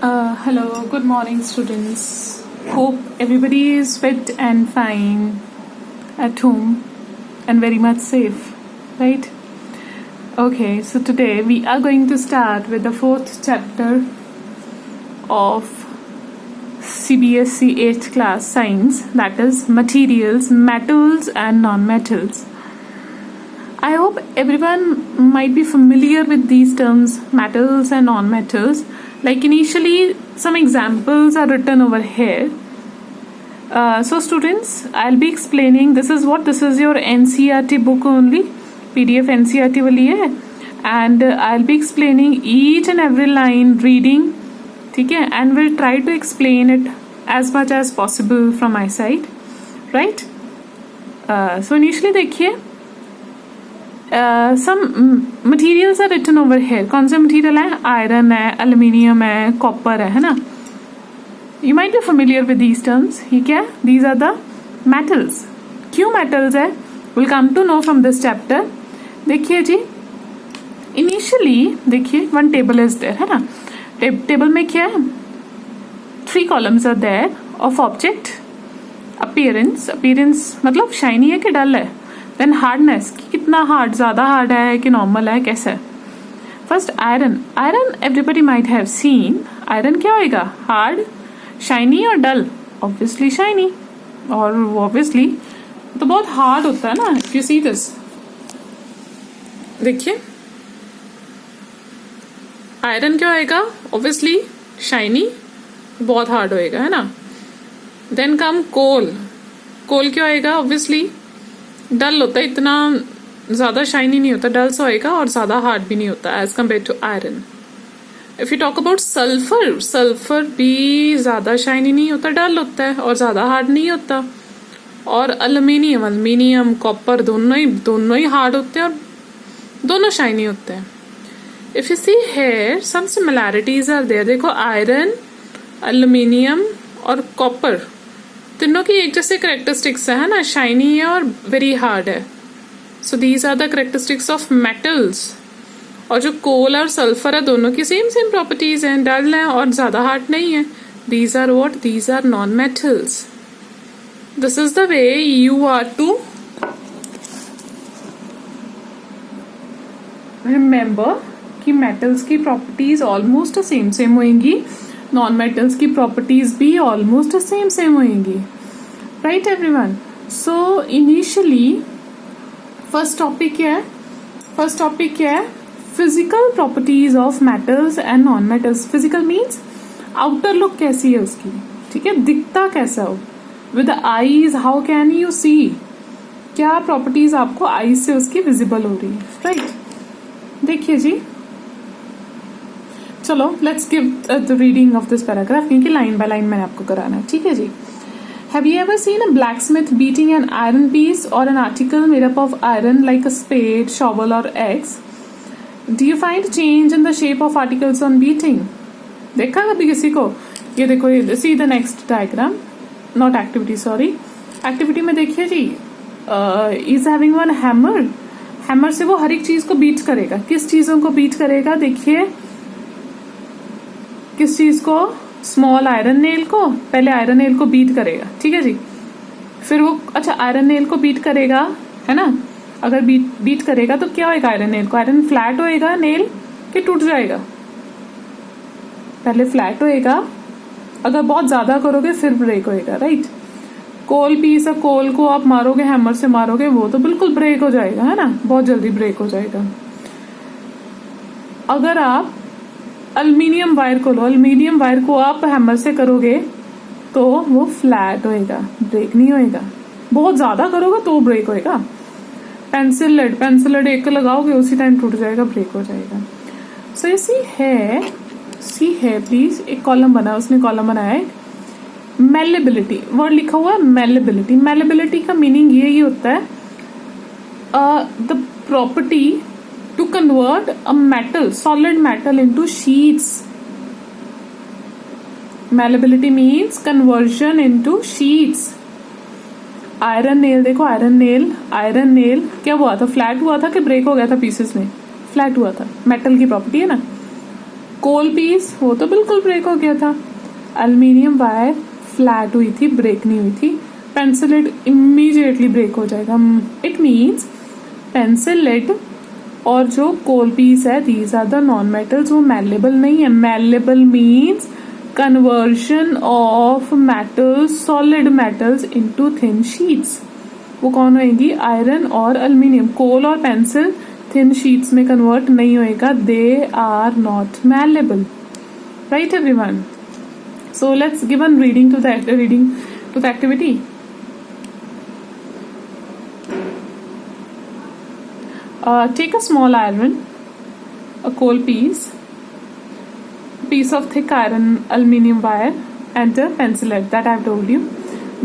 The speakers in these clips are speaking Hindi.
Hello, good morning, students. Hope everybody is fit and fine at home and very much safe, right? Okay, so today we are going to start with the fourth chapter of CBSE 8th class science, that is materials, metals and non-metals. I hope everyone might be familiar with these terms, metals and non-metals. Like initially, some examples are written over here. So students, I'll be explaining, this is your NCERT book only, PDF NCERT वाली है, and I'll be explaining each and every line, reading, ठीक है, and we'll try to explain it as much as possible from my side, right? So initially देखिए, some materials are written over here. कौन से मटीरियल है? आयरन है, एल्यूमिनियम है, कॉपर है ना? You might be familiar with these terms. ठीक है? These are the metals. क्यों metals है? We'll come to know from this chapter. देखिए जी, initially देखिए one table is there है ना? टेबल में क्या है? 3 columns are there of object. Appearance मतलब शाइनी है कि डल है? देन हार्डनेस, कितना हार्ड, ज़्यादा हार्ड है कि नॉर्मल है, कैसा है? First iron everybody might have seen. Iron क्या होएगा? हार्ड, शाइनी और डल. ऑब्वियसली शाइनी, और ऑब्वियसली तो बहुत हार्ड होता है ना. इफ यू सी दिस, देखिए आयरन क्या होएगा? ऑब्वियसली शाइनी, बहुत हार्ड होएगा है ना. देन कम कोल क्या होएगा? ऑब्वियसली डल होता है, इतना ज्यादा शाइनी नहीं होता, डल सा होएगा और ज्यादा हार्ड भी नहीं होता as compare to iron. If you talk about sulphur भी ज्यादा शाइनी नहीं होता, डल होता है और ज्यादा हार्ड नहीं होता. और एल्यूमिनियम कॉपर दोनों ही हार्ड होते हैं और दोनों शाइनी होते हैं. If you see here some similarities are there. देखो आयरन, एल्यूमिनियम और कॉपर तीनों की एक जैसे करेक्टरिस्टिक्स है ना, शाइनी है और वेरी हार्ड है. So these are the characteristics of metals. और जो कोल और सल्फर है दोनों की सेम प्रॉपर्टीज हैं, डल है और ज्यादा हार्ड नहीं है. These are what? These are non metals. This is the way you are to remember कि मेटल्स की प्रॉपर्टीज ऑलमोस्ट सेम होंगी, नॉन मेटल्स की प्रॉपर्टीज भी ऑलमोस्ट सेम होंगी, right everyone? So initially first topic क्या है? Physical properties of metals and non metals. Physical means outer look कैसी है उसकी, ठीक है, दिखता कैसा हो. With eyes how can you see, क्या प्रॉपर्टीज आपको आईज से उसकी विजिबल हो रही है, राइट? देखिए जी, चलो let's give the reading of this paragraph, क्योंकि लाइन बाय लाइन मैंने आपको कराना है, ठीक है जी. Have you ever seen a blacksmith beating an iron piece or an article made up of iron like a spade, shovel or axe? Do you find change in the shape of articles on beating? देखा कभी किसी को? ये देखो, ये see the next diagram, not activity, sorry. Activity में देखिए जी, is having one hammer. Hammer से वो हर एक चीज को बीट करेगा. किस चीजों को बीट करेगा? देखिए किस चीज को? स्मॉल आयरन नेल को. पहले आयरन नेल को बीट करेगा, ठीक है जी. फिर वो आयरन नेल को बीट करेगा, है ना. अगर बीट करेगा तो क्या होएगा? आयरन नेल को, आयरन फ्लैट होएगा नेल कि टूट जाएगा? पहले फ्लैट होएगा, अगर बहुत ज्यादा करोगे फिर ब्रेक होएगा, राइट? कोल पीस, कोल को आप मारोगे, हैमर से मारोगे, वो तो बिल्कुल ब्रेक हो जाएगा, है ना, बहुत जल्दी ब्रेक हो जाएगा. अगर आप एल्यूमिनियम वायर को लो, एल्यूमिनियम वायर को आप हैमर से करोगे तो वो फ्लैट होएगा, ब्रेक नहीं होएगा. बहुत ज्यादा करोगे तो ब्रेक होएगा. पेंसिल लेड एक लगाओगे उसी टाइम टूट जाएगा, ब्रेक हो जाएगा. सो ये सी है प्लीज, एक कॉलम बना, उसने कॉलम बनाया है मेलेबिलिटी, वर्ड लिखा हुआ है मेलेबिलिटी. मेलेबिलिटी का मीनिंग ये होता है the property to convert a metal, solid metal into sheets. Malleability means conversion into sheets. Iron nail देखो, आयरन नेल क्या हुआ था? फ्लैट हुआ था कि ब्रेक हो गया था पीसेस में? फ्लैट हुआ था. मेटल की प्रॉपर्टी है ना. कोल पीस वो तो बिल्कुल ब्रेक हो गया था, एल्यूमिनियम वायर फ्लैट हुई थी, ब्रेक नहीं हुई थी, पेंसिल लेड इमीडिएटली ब्रेक हो जाएगा। इट मीन्स पेंसिल लेड और जो कोल पीस है these are the non metals, वो मैलेबल नहीं है। Malleable means conversion of metals, solid metals into thin sheets. वो कौन होएगी? आयरन और एल्यूमिनियम। कोल और पेंसिल थिन शीट्स में कन्वर्ट नहीं होएगा, they are not malleable. Right everyone? So let's give one reading to the activity. Take a small iron, a coal piece of thick iron aluminium wire, and a pencil lead that I've told you.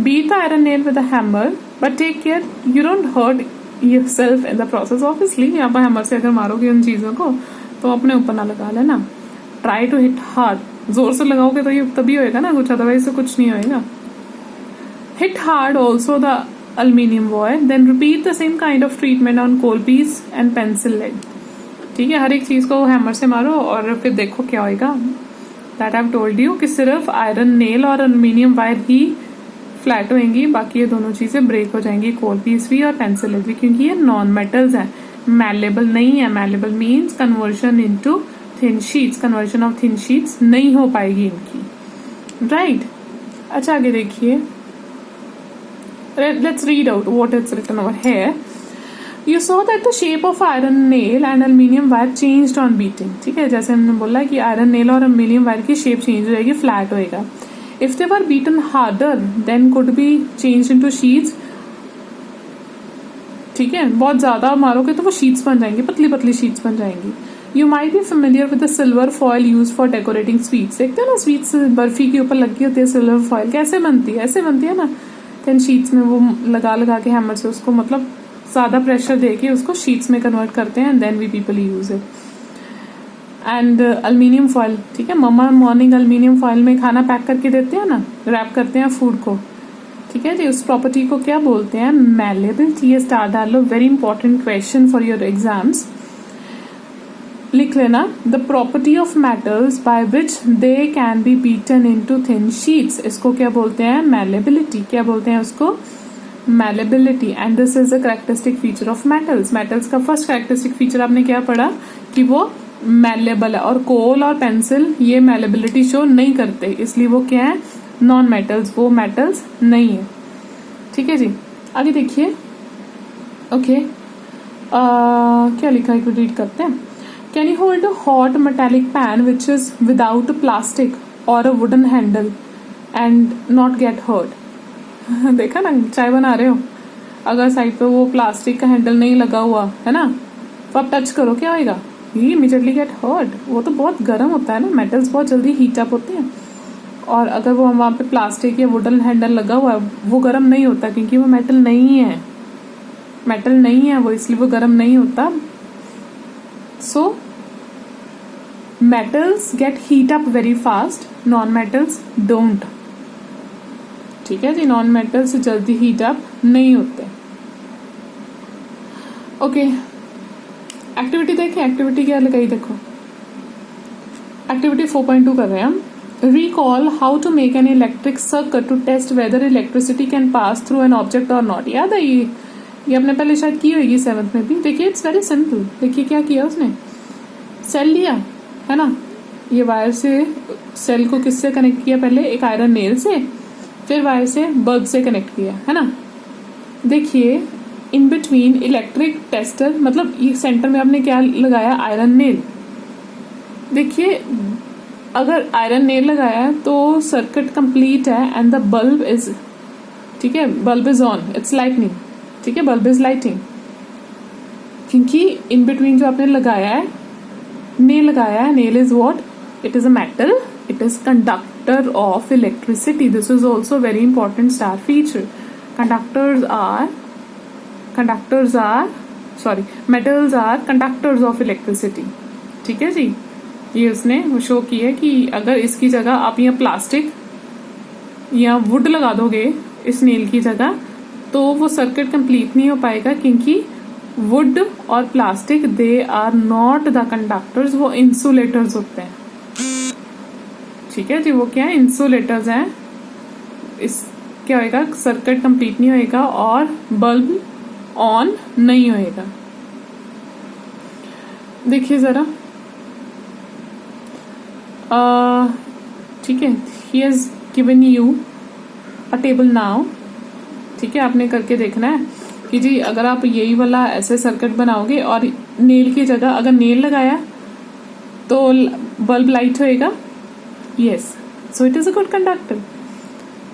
Beat the iron nail with a hammer, but take care you don't hurt yourself in the process. Obviously, यहाँ पर हैमर से अगर मारोगे उन चीजों को तो अपने ऊपर ना लगा लेना. Try to hit hard. जोर से लगाओगे तो ये तभी होएगा ना कुछ, अदरवाइज से कुछ नहीं होएगा. Hit hard also the aluminium wire, then repeat the same kind of treatment on coal piece and pencil lead. ठीक है, हर एक चीज को हैमर से मारो और फिर देखो क्या होएगा. That I've told you कि सिर्फ आयरन नेल और aluminium वायर ही फ्लैट होएंगी, बाकी ये दोनों चीजें ब्रेक हो जाएंगी, कोल पीस भी और पेंसिल लेड भी, क्योंकि ये नॉन मेटल्स हैं, मैलेबल नहीं है. Malleable means conversion into thin sheets, conversion of thin sheets नहीं हो पाएगी इनकी. राइट अच्छा आगे देखिए, let's read out what it's written over here. You saw that the shape of iron nail and aluminium wire changed on beating. ठीक है, जैसे हमने बोला कि आयरन नेल और aluminium वायर की शेप चेंज हो जाएगी, फ्लैट होएगा. If they were beaten harder, then could be changed into sheets. ठीक है, बहुत ज्यादा मारोगे तो वो शीट्स बन जाएंगी, पतली पतली शीट्स बन जाएंगी. You might be familiar with the silver foil used for decorating sweets. देखते हो ना स्वीट्स बर्फी के ऊपर लगी होती है सिल्वर फॉइल, कैसे बनती है? ऐसे बनती है ना, थिन शीट्स में वो लगा लगा के हैमर से उसको, मतलब ज्यादा प्रेशर देके उसको शीट्स में कन्वर्ट करते हैं, and then we people use it. And aluminium foil, ठीक है, मम्मा मॉर्निंग एल्यूमिनियम फॉइल में खाना पैक करके देते हैं ना, रैप करते हैं फूड को. ठीक है जी, उस प्रॉपर्टी को क्या बोलते हैं? मैलेबिलिटी. ये स्टार डाल लो, very important question for your exams. लिख लेना, the property of metals by which they can be beaten into thin sheets. इसको क्या बोलते हैं? मैलेबिलिटी. क्या बोलते हैं उसको? Malleability. And this is a characteristic feature of metals. Metals का फर्स्ट कैरेक्टरिस्टिक फीचर आपने क्या पढ़ा? कि वो मैलेबल है, और कोल और पेंसिल ये मैलेबिलिटी शो नहीं करते, इसलिए वो क्या है? नॉन मेटल्स, वो मेटल्स नहीं है. ठीक है जी, आगे देखिए. ओके, क्या लिखा है, रीड करते हैं. Can you hold a hot metallic pan which is without a plastic or a wooden handle and not get hurt? देखा ना, चाय बना रहे हो, अगर साइड पे वो प्लास्टिक का हैंडल नहीं लगा हुआ है ना, तो आप टच करो, क्या होएगा? ये इमीडिएटली गेट हर्ट. वो तो बहुत गर्म होता है ना, मेटल्स बहुत जल्दी हीट अप होते हैं, और अगर वो वहाँ पे प्लास्टिक या वुडन हैंडल लगा हुआ है, वो गर्म नहीं होता, क्योंकि वो मेटल नहीं है. मेटल नहीं है वो, इसलिए वो गर्म नहीं होता. So metals get heat up very fast, non-metals don't. ठीक है जी, नॉन मेटल्स जल्दी हीट अप नहीं होते. ओके, एक्टिविटी देखें. एक्टिविटी क्या लगाई, देखो एक्टिविटी 4.2 कर रहे हैं हम. Recall how to make an electric circuit to test whether electricity can pass through an object or not. याद है ये आपने पहले शायद की होगी 7th में भी. देखिए इट्स वेरी सिंपल. देखिए क्या किया उसने, सेल लिया है ना, ये वायर से सेल को किससे कनेक्ट किया? पहले एक आयरन नेल से, फिर वायर से बल्ब से कनेक्ट किया है ना. देखिए इन बिटवीन इलेक्ट्रिक टेस्टर, मतलब ये सेंटर में आपने क्या लगाया? Iron nail. देखिए अगर आयरन नेल लगाया है तो सर्किट कंप्लीट है, एंड द बल्ब इज, ठीक है, bulb is on, it's lightning. ठीक है, बल्ब इज लाइटिंग, क्योंकि इन बिटवीन जो आपने लगाया है, नेल लगाया है, nail is what? It is a metal, it is conductor of electricity. This is also very important star feature. Metals are conductors of electricity. ठीक है जी, ये उसने वो शो की है कि अगर इसकी जगह आप यहाँ प्लास्टिक या वुड लगा दोगे इस नेल की जगह, तो वो सर्किट कंप्लीट नहीं हो पाएगा, क्योंकि वुड और plastic they are not the conductors, वो इंसुलेटर्स होते हैं. ठीक है जी, वो क्या है, इंसुलेटर्स हैं। इस क्या होएगा, सर्किट कंप्लीट नहीं होएगा और बल्ब ऑन नहीं होएगा। देखिए जरा, ठीक है, he has given you a table now. ठीक है, आपने करके देखना है कि जी अगर आप यही वाला ऐसे सर्किट बनाओगे और नेल की जगह अगर नेल लगाया तो बल्ब लाइट होएगा। Yes, so it is a good conductor.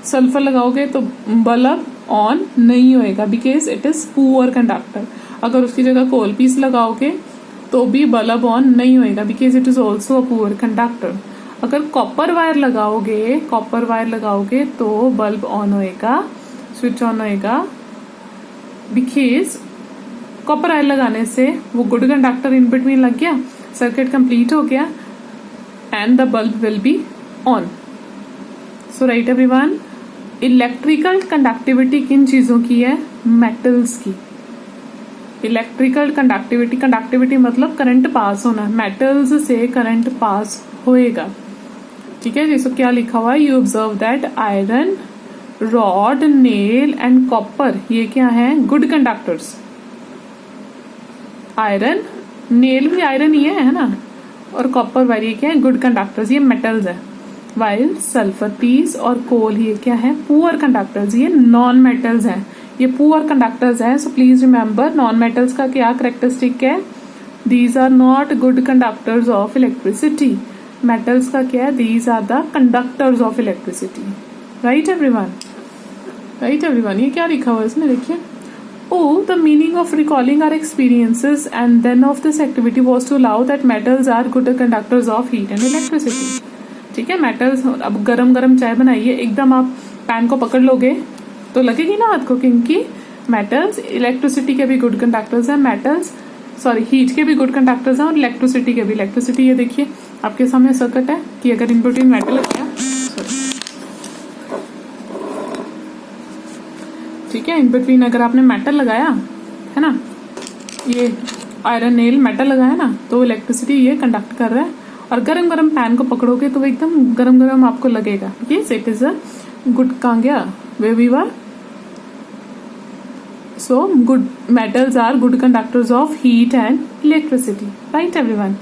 Sulphur लगाओगे तो बल्ब ऑन नहीं होएगा because it is poor conductor. अगर उसकी जगह कोल पीस लगाओगे तो भी बल्ब ऑन नहीं होएगा because it is also a poor conductor. अगर कॉपर वायर लगाओगे तो बल्ब ऑन होएगा, स्विच ऑन होएगा बिकॉज कॉपर वायर लगाने से वो गुड कंडक्टर इन बिटवीन लग गया, सर्किट कंप्लीट हो गया and the bulb will be on. So right everyone, electrical conductivity किन चीजों की है, मेटल्स की। इलेक्ट्रिकल कंडक्टिविटी मतलब करंट पास होना, मेटल्स से करंट पास होएगा। ठीक है जी, सो क्या लिखा हुआ है, you observe that iron, rod, nail and copper ये क्या है, गुड कंडक्टर्स। आयरन, नेल भी आयरन ही है ना, और कॉपर वायर ये क्या है, गुड कंडक्टर्स, ये मेटल्स है। वाइल सल्फर पीस और कोल ये क्या है, पुअर कंडक्टर्स, ये नॉन मेटल्स हैं, ये पुअर कंडक्टर्स हैं। So please remember non metals का क्या करेक्टरिस्टिक है, these are not good conductors of electricity. Metals का क्या है, these are the conductors of electricity. Right everyone, right everyone, ये क्या लिखा हुआ है इसमें देखिए, Oh, the meaning of recalling our experiences and then of this activity was to allow that metals are good conductors of heat and electricity. ठीक है, मेटल्स, अब गरम गरम चाय बनाइए, एकदम आप पैन को पकड़ लोगे तो लगेगी ना हाथ को, क्योंकि मेटल्स इलेक्ट्रिसिटी के भी गुड कंडक्टर्स हैं, मेटल्स सॉरी हीट के भी गुड कंडक्टर्स हैं और इलेक्ट्रिसिटी के भी। इलेक्ट्रिसिटी ये देखिए आपके सामने सर्किट है कि अगर इन बिटवीन मेटल है, ठीक है, इन बिटवीन अगर आपने मेटल लगाया है ना, ये आयरन नेल मेटल लगाया ना, तो इलेक्ट्रिसिटी ये कंडक्ट कर रहा है। और गरम गरम पैन को पकड़ोगे तो वो एकदम गरम गरम आपको लगेगा। Yes, it is a good, कहाँ गया, way we were, so good metals are good conductors of heat and electricity. Right everyone,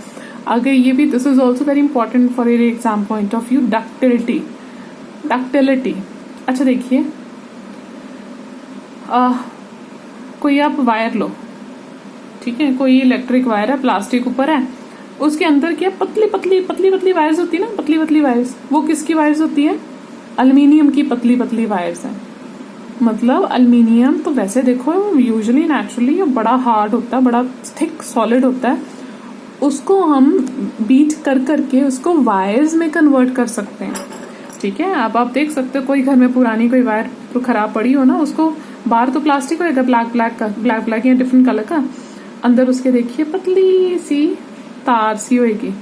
आगे ये भी, this is also very important for your exam point of view, ductility. Ductility, अच्छा देखिए, कोई आप वायर लो, ठीक है, कोई इलेक्ट्रिक वायर है, प्लास्टिक ऊपर है, उसके अंदर क्या पतली पतली वायर्स होती है ना, पतली पतली वायर्स, वो किसकी वायर्स होती है, एल्युमिनियम की पतली पतली वायर्स हैं। मतलब एल्युमिनियम तो वैसे देखो यूजुअली नेचुरली बड़ा हार्ड होता है, बड़ा थिक सॉलिड होता है, उसको हम बीट कर करके उसको वायर्स में कन्वर्ट कर सकते हैं। ठीक है, अब आप देख सकते हो कोई घर में पुरानी कोई वायर तो खराब पड़ी हो ना, उसको बाहर तो प्लास्टिक होएगा ब्लैक या डिफरेंट कलर का, अंदर उसके देखिए पतली सी तार सी होएगी।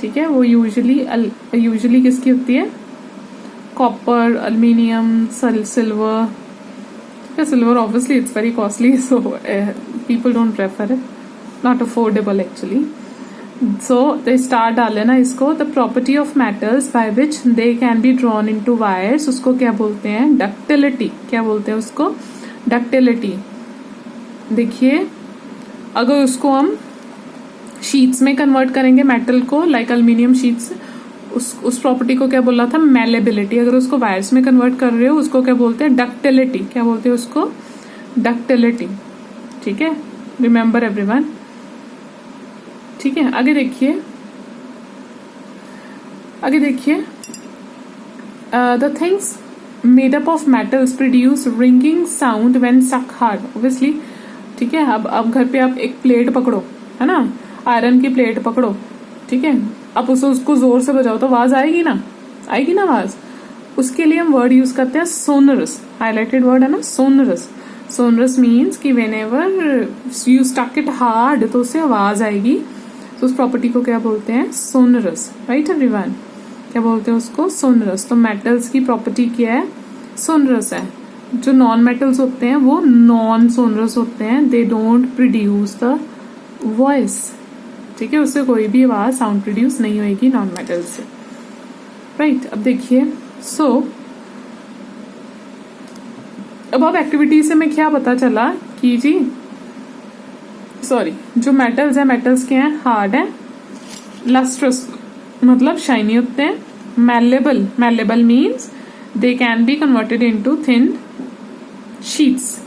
ठीक है, वो यूजुअली किसकी होती है, कॉपर, एल्युमिनियम, सिल्वर। ठीक है, silver obviously it's very costly, so people don't prefer it, not affordable actually. So the star डाले ना इसको, the property of metals by which they can be drawn into wires, उसको क्या बोलते हैं, डक्टिलिटी। क्या बोलते हैं उसको, डक्टिलिटी। देखिए, अगर उसको हम शीट्स में कन्वर्ट करेंगे मेटल को, लाइक एल्युमिनियम शीट्स, उस प्रॉपर्टी को क्या बोला था, मेलेबिलिटी। अगर उसको वायर्स में कन्वर्ट कर रहे हो उसको क्या बोलते हैं, डक्टिलिटी। क्या बोलते हैं उसको, डक्टिलिटी। ठीक है, रिमेंबर एवरीवन। ठीक है, आगे देखिए, the things made up of metals produce ringing sound when struck hard, obviously. ठीक है, अब घर पे आप एक प्लेट पकड़ो, है ना, आयरन की प्लेट पकड़ो, ठीक है, अब उसको जोर से बजाओ तो आवाज आएगी ना आवाज। उसके लिए हम वर्ड यूज करते हैं सोनरस, हाईलाइटेड वर्ड है ना, सोनरस। सोनरस मीन्स कि whenever you stuck it hard तो उससे आवाज आएगी, तो उस प्रॉपर्टी को क्या बोलते हैं, सोनरस। राइट एवरीवन, क्या बोलते हैं उसको, सोनरस। तो मेटल्स की प्रॉपर्टी क्या है, सोनरस है। जो नॉन मेटल्स होते हैं वो नॉन सोनरस होते हैं, they don't produce the voice. ठीक है, उससे कोई भी आवाज साउंड प्रोड्यूस नहीं होगी नॉन मेटल से। राइट। अब देखिए, सो अब एक्टिविटी से मैं क्या पता चला कि जी सॉरी, जो मेटल्स है, मेटल्स क्या हैं, हार्ड है, लस्ट्रस मतलब शाइनी होते हैं, malleable, malleable means they can be converted into thin sheets,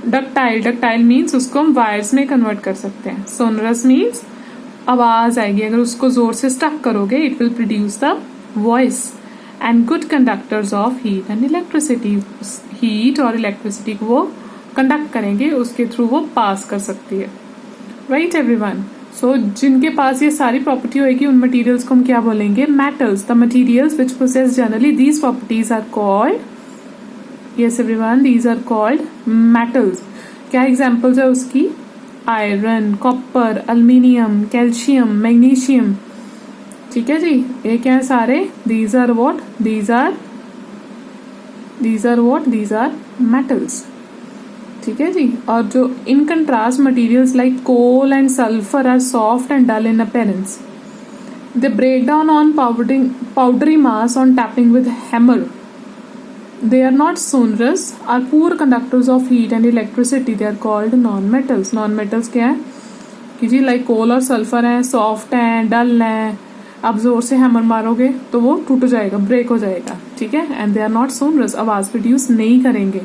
ductile, ductile means उसको हम वायर्स में कन्वर्ट कर सकते हैं, सोनरस मीन्स आवाज आएगी, अगर उसको जोर से स्टक करोगे it will produce the voice, and good conductors of heat and electricity, heat और इलेक्ट्रिसिटी को वो कंडक्ट करेंगे, उसके थ्रू वो पास कर सकती है, राइट एवरीवन। सो जिनके पास ये सारी प्रॉपर्टी होगी उन मटेरियल्स को हम क्या बोलेंगे, metals. The materials which possess generally these properties are called, yes everyone, these are called metals. क्या एग्जांपल्स है उसकी, iron, copper, aluminium, calcium, magnesium, ठीक है जी, ये क्या है सारे, these are what, these are what, these are metals, ठीक है जी। और जो in contrast materials like coal and sulphur are soft and dull in appearance, they break down on powdery mass on tapping with hammer, they are not sonorous, are poor conductors of heat and electricity, they are called non-metals। non-metals क्या है कि जी लाइक कोल और सल्फर हैं, सॉफ्ट हैं, डल हैं, आप जोर से हैमर मारोगे तो वो टूट जाएगा, ब्रेक हो जाएगा, ठीक है, and they are not sonorous, आवाज प्रोड्यूस नहीं करेंगे,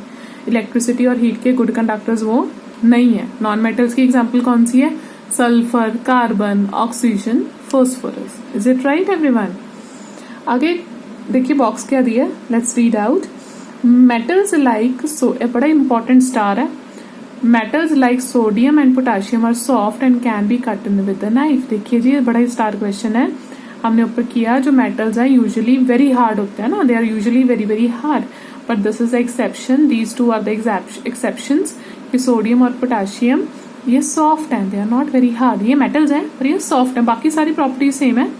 इलेक्ट्रिसिटी और हीट के गुड कंडक्टर्स वो नहीं है। नॉन मेटल्स की एग्जाम्पल कौन सी है, sulphur, carbon, oxygen, phosphorus, is it right everyone. आगे देखिए बॉक्स क्या दिया, let's read out. Metals like, so बड़ा इंपॉर्टेंट स्टार है, metals like sodium and potassium are soft and can be cut in with the knife. देखिए जी, ये बड़ा स्टार क्वेश्चन है, हमने ऊपर किया, जो मेटल्स हैं यूजुअली वेरी हार्ड होते हैं ना, they are usually very very hard, but this is the exception, these two are the exceptions, कि सोडियम और पोटेशियम ये सॉफ्ट हैं, they are not very hard, ये मेटल्स हैं पर ये सॉफ्ट है, बाकी सारी प्रॉपर्टी सेम है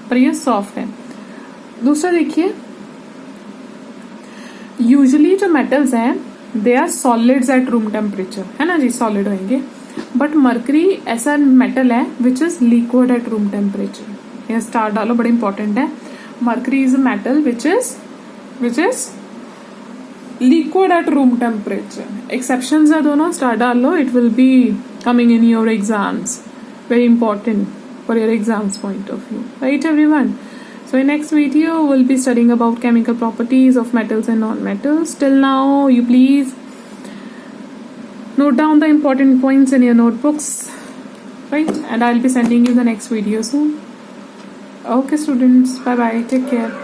पर ये सॉफ्ट है। दूसरा देखिए, यूजुअली जो मेटल्स हैं they are solids at room temperature, है ना जी, सॉलिड होंगे, बट मरकरी ऐसा मेटल है which is liquid at room temperature, यह स्टार डालो, बड़ा इंपॉर्टेंट है, mercury is a metal which is liquid at room temperature. Exceptions है दोनों, स्टार डाल लो, it will be coming in your exams, very important for your exams point of view, right everyone. So in next video we'll be studying about chemical properties of metals and non-metals. Till now you please note down the important points in your notebooks, right, and I'll be sending you the next video soon. Okay students, bye bye, take care.